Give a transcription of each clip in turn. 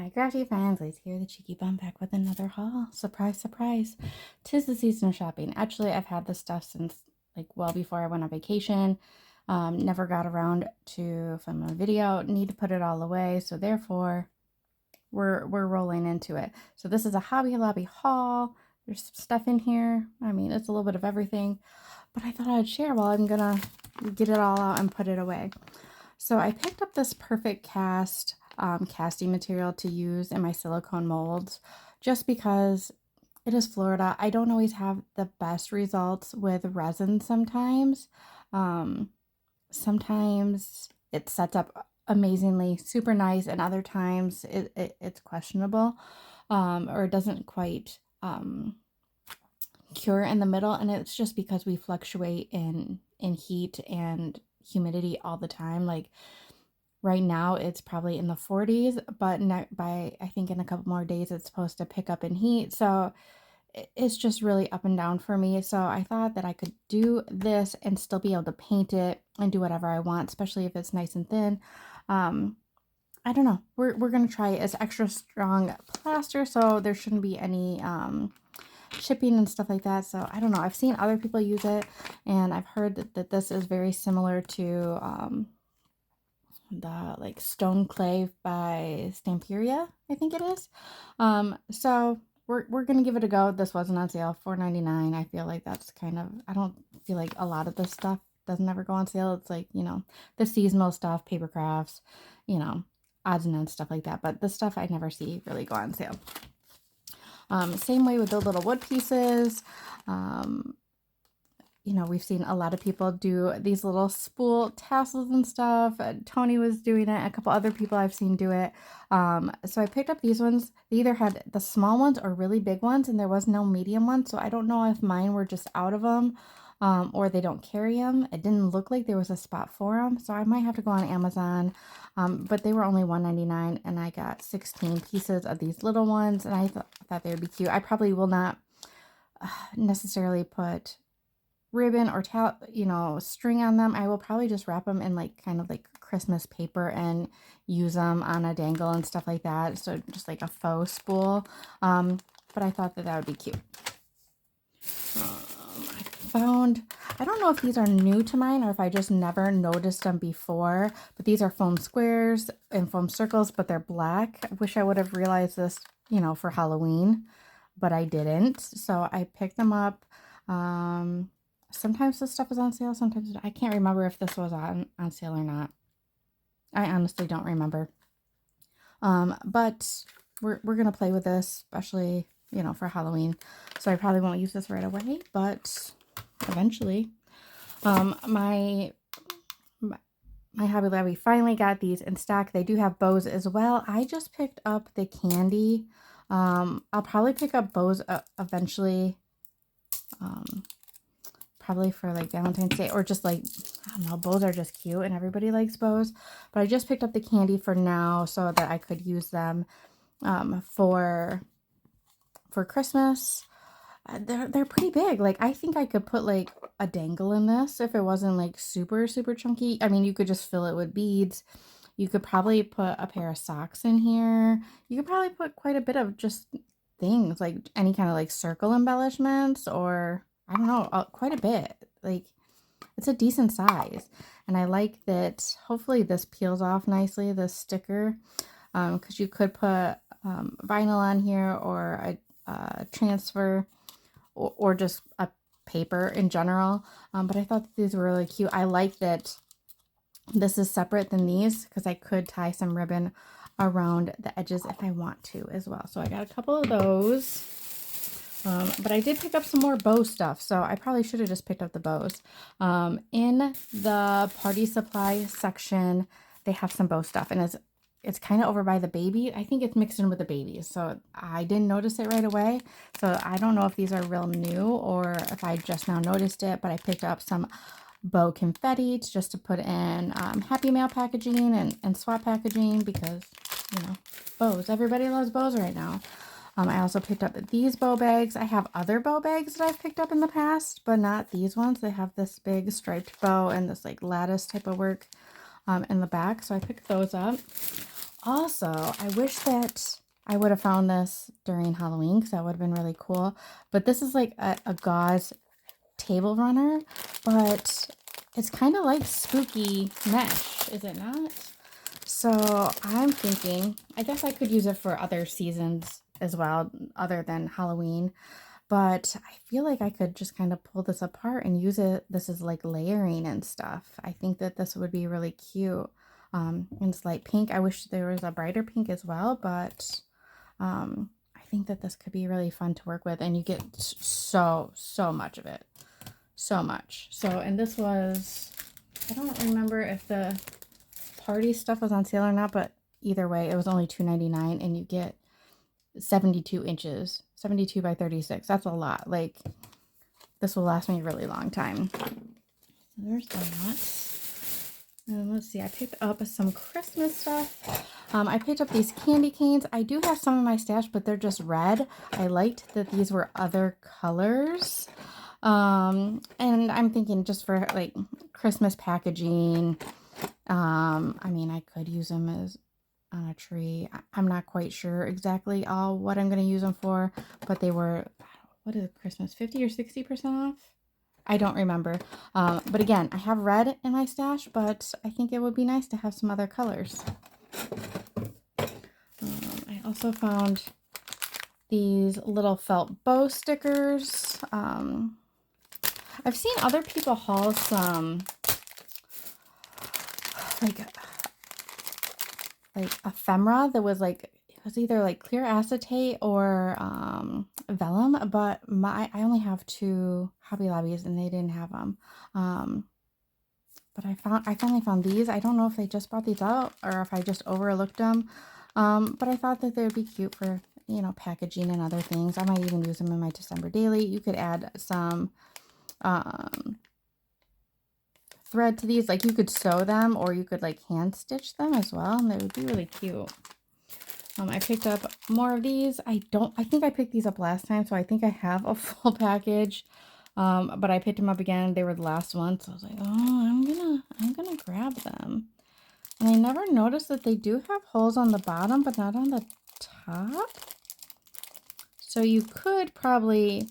Hi, crafty friends. Liz here, the cheeky bum, back with another haul. Surprise, surprise. 'Tis the season of shopping. Actually, I've had this stuff since like well before I went on vacation. Never got around to filming a video. Need to put it all away, so therefore we're rolling into it. So this is a Hobby Lobby haul. There's some stuff in here. I mean, it's a little bit of everything, but I thought I'd share while I'm gonna get it all out and put it away. So I picked up this perfect casting material to use in my silicone molds just because it is Florida. I don't always have the best results with resin sometimes. Um, Sometimes it sets up amazingly, super nice, and other times it's questionable, or it doesn't quite cure in the middle, and it's just because we fluctuate in heat and humidity all the time. Like right now it's probably in the 40s, but by I think in a couple more days it's supposed to pick up in heat. So it's just really up and down for me. So I thought that I could do this and still be able to paint it and do whatever I want, especially if it's nice and thin. Um, I don't know. We're gonna try it. It's extra strong plaster, so there shouldn't be any chipping and stuff like that. So I don't know. I've seen other people use it, and I've heard that this is very similar to the like stone clay by Stamperia, I think it is. So we're gonna give it a go. This wasn't on sale, $4.99. I feel like that's kind of, I don't feel like a lot of this stuff doesn't ever go on sale. It's like, you know, the seasonal stuff, paper crafts, you know, odds and ends, stuff like that. But this stuff I never see really go on sale. Same way with the little wood pieces. You know, we've seen a lot of people do these little spool tassels and stuff. Tony was doing it. A couple other people I've seen do it. So I picked up these ones. They either had the small ones or really big ones, and there was no medium one. So I don't know if mine were just out of them, or they don't carry them. It didn't look like there was a spot for them. So I might have to go on Amazon. But they were only $1.99, and I got 16 pieces of these little ones, and I thought they would be cute. I probably will not necessarily put ribbon or string on them. I will probably just wrap them in like kind of like Christmas paper and use them on a dangle and stuff like that. So just like a faux spool. But I thought that would be cute. I don't know if these are new to mine or if I just never noticed them before, but these are foam squares and foam circles, but they're black. I wish I would have realized this, you know, for Halloween, but I didn't. So I picked them up. Sometimes this stuff is on sale, sometimes I can't remember if this was on sale or not. I honestly don't remember. But we're going to play with this, especially, you know, for Halloween. So I probably won't use this right away, but eventually. My Hobby Lobby finally got these in stock. They do have bows as well. I just picked up the candy. I'll probably pick up bows eventually. Probably for like Valentine's Day, or just like, I don't know, bows are just cute and everybody likes bows. But I just picked up the candy for now so that I could use them for Christmas. They're pretty big. Like I think I could put like a dangle in this if it wasn't like super chunky. I mean, you could just fill it with beads. You could probably put a pair of socks in here. You could probably put quite a bit of just things, like any kind of like circle embellishments, or I don't know, quite a bit. Like it's a decent size. And I like that hopefully this peels off nicely, this sticker, because you could put vinyl on here, or a transfer, or just a paper in general. But I thought that these were really cute. I like that this is separate than these because I could tie some ribbon around the edges if I want to as well. So I got a couple of those. But I did pick up some more bow stuff, so I probably should have just picked up the bows. In the party supply section, they have some bow stuff, and it's kind of over by the baby. I think it's mixed in with the babies, so I didn't notice it right away. So I don't know if these are real new or if I just now noticed it, but I picked up some bow confetti just to put in Happy Mail packaging and swap packaging because, you know, bows. Everybody loves bows right now. I also picked up these bow bags. I have other bow bags that I've picked up in the past, but not these ones. They have this big striped bow and this like lattice type of work in the back. So I picked those up. Also, I wish that I would have found this during Halloween because that would have been really cool. But this is like a gauze table runner, but it's kind of like spooky mesh, is it not? So I'm thinking, I guess I could use it for other seasons as well, other than Halloween. But I feel like I could just kind of pull this apart and use it. This is like layering and stuff. I think that this would be really cute. And it's light pink. I wish there was a brighter pink as well, but I think that this could be really fun to work with. And you get so much of it. So much. So, and this was, I don't remember if the party stuff was on sale or not, but either way, it was only $2.99 and you get 72 inches, 72 by 36. That's a lot. Like, this will last me a really long time. So there's that. And let's see, I picked up some Christmas stuff. I picked up these candy canes. I do have some in my stash, but they're just red. I liked that these were other colors. And I'm thinking just for like Christmas packaging. I mean, I could use them as on a tree. I'm not quite sure exactly what I'm going to use them for, but they were, what is it, Christmas, 50 or 60% off? I don't remember. But again, I have red in my stash, but I think it would be nice to have some other colors. I also found these little felt bow stickers. I've seen other people haul some like ephemera that was like, it was either like clear acetate or vellum, but I only have 2 Hobby Lobbies and they didn't have them. But I finally found these. I don't know if they just brought these out or if I just overlooked them. But I thought that they would be cute for, you know, packaging and other things. I might even use them in my December daily. You could add some thread to these. Like, you could sew them or you could like hand stitch them as well, and they would be really cute. I picked up more of these. I think I picked these up last time, so I think I have a full package. But I picked them up again. They were the last one, so I was like, oh, I'm gonna grab them. And I never noticed that they do have holes on the bottom, but not on the top. So you could probably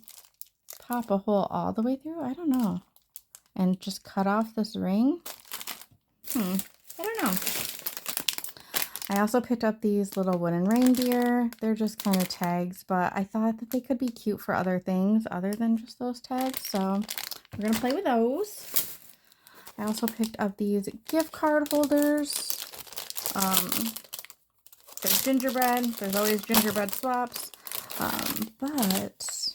pop a hole all the way through. I don't know. And just cut off this ring. I don't know. I also picked up these little wooden reindeer. They're just kind of tags, but I thought that they could be cute for other things other than just those tags. So we're going to play with those. I also picked up these gift card holders. There's gingerbread. There's always gingerbread swaps. But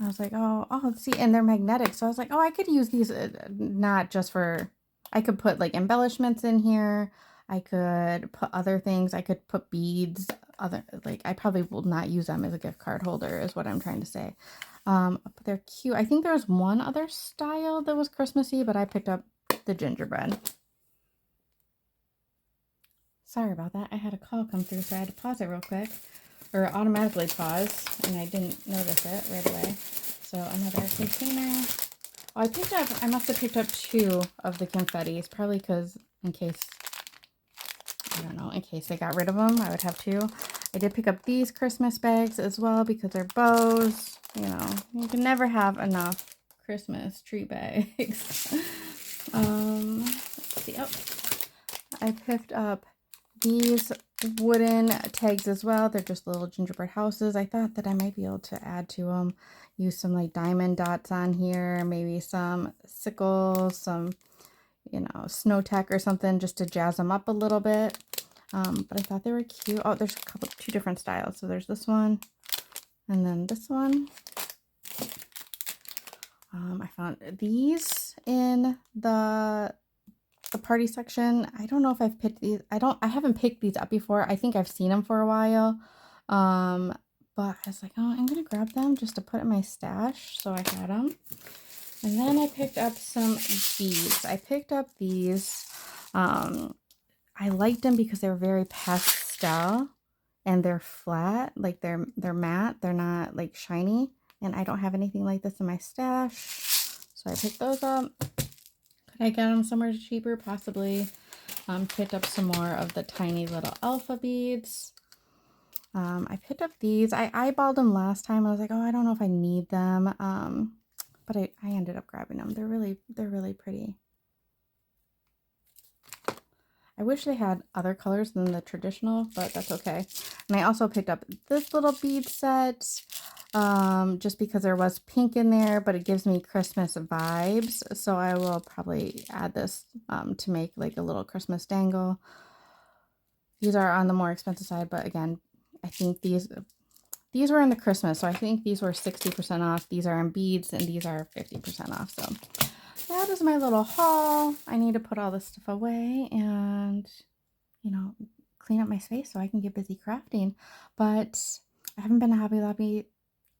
I was like, oh, see, and they're magnetic. So I was like, oh, I could use these not just for, I could put like embellishments in here. I could put other things. I could put beads. I probably will not use them as a gift card holder is what I'm trying to say. But they're cute. I think there was one other style that was Christmassy, but I picked up the gingerbread. Sorry about that. I had a call come through, so I had to pause it real quick. Or automatically pause, and I didn't notice it right away. So another container. Oh, I must have picked up 2 of the confettis, probably because in case they got rid of them, I would have 2. I did pick up these Christmas bags as well because they're bows. You know, you can never have enough Christmas tree bags. Let's see. Oh, I picked up these wooden tags as well. They're just little gingerbread houses. I thought that I might be able to add to them. Use some like diamond dots on here. Maybe some sickles, some, you know, snow tack or something just to jazz them up a little bit. But I thought they were cute. Oh, there's 2 different styles. So there's this one and then this one. I found these in the party section. I don't know if I've picked these. I haven't picked these up before. I think I've seen them for a while. But I was like, oh, I'm gonna grab them just to put in my stash. So I had them. And then I picked up some beads. I picked up these. I liked them because they were very pastel and they're flat, like they're matte. They're not like shiny. And I don't have anything like this in my stash. So I picked those up. Could I get them somewhere cheaper? Possibly. Picked up some more of the tiny little alpha beads. I picked up these. I eyeballed them last time. I was like, oh, I don't know if I need them. But I ended up grabbing them. They're really pretty. I wish they had other colors than the traditional, but that's okay. And I also picked up this little bead set, just because there was pink in there, but it gives me Christmas vibes. So I will probably add this to make like a little Christmas dangle. These are on the more expensive side, but again, I think these were in the Christmas, so I think these were 60% off. These are in beads, and these are 50% off. So that is my little haul. I need to put all this stuff away and, you know, clean up my space so I can get busy crafting. But I haven't been to Hobby Lobby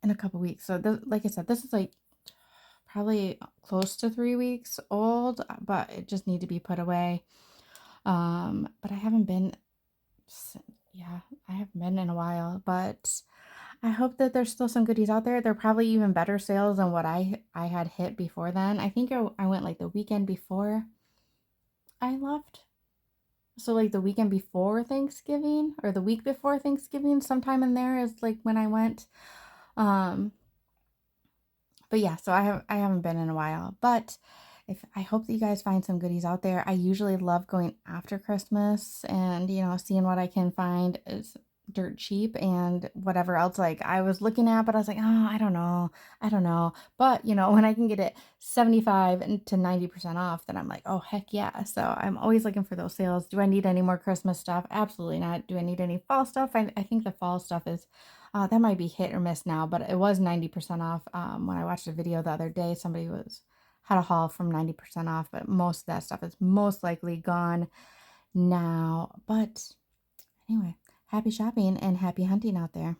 in a couple weeks. So like I said, this is like probably close to 3 weeks old, but it just need to be put away. But I haven't been, yeah, I haven't been in a while, but I hope that there's still some goodies out there. They're probably even better sales than what I had hit before then. I think I went like the weekend before I left. So like the weekend before Thanksgiving or the week before Thanksgiving, sometime in there is like when I went. But yeah, so I haven't been in a while. But I hope that you guys find some goodies out there. I usually love going after Christmas and, you know, seeing what I can find is dirt cheap and whatever else like I was looking at, but I was like, oh, I don't know. But you know, when I can get it 75 to 90% off, then I'm like, oh heck yeah. So I'm always looking for those sales. Do I need any more Christmas stuff? Absolutely not. Do I need any fall stuff? I think the fall stuff is that might be hit or miss now, but it was 90% off. When I watched a video the other day, somebody had a haul from 90% off, but most of that stuff is most likely gone now. But anyway, happy shopping and happy hunting out there.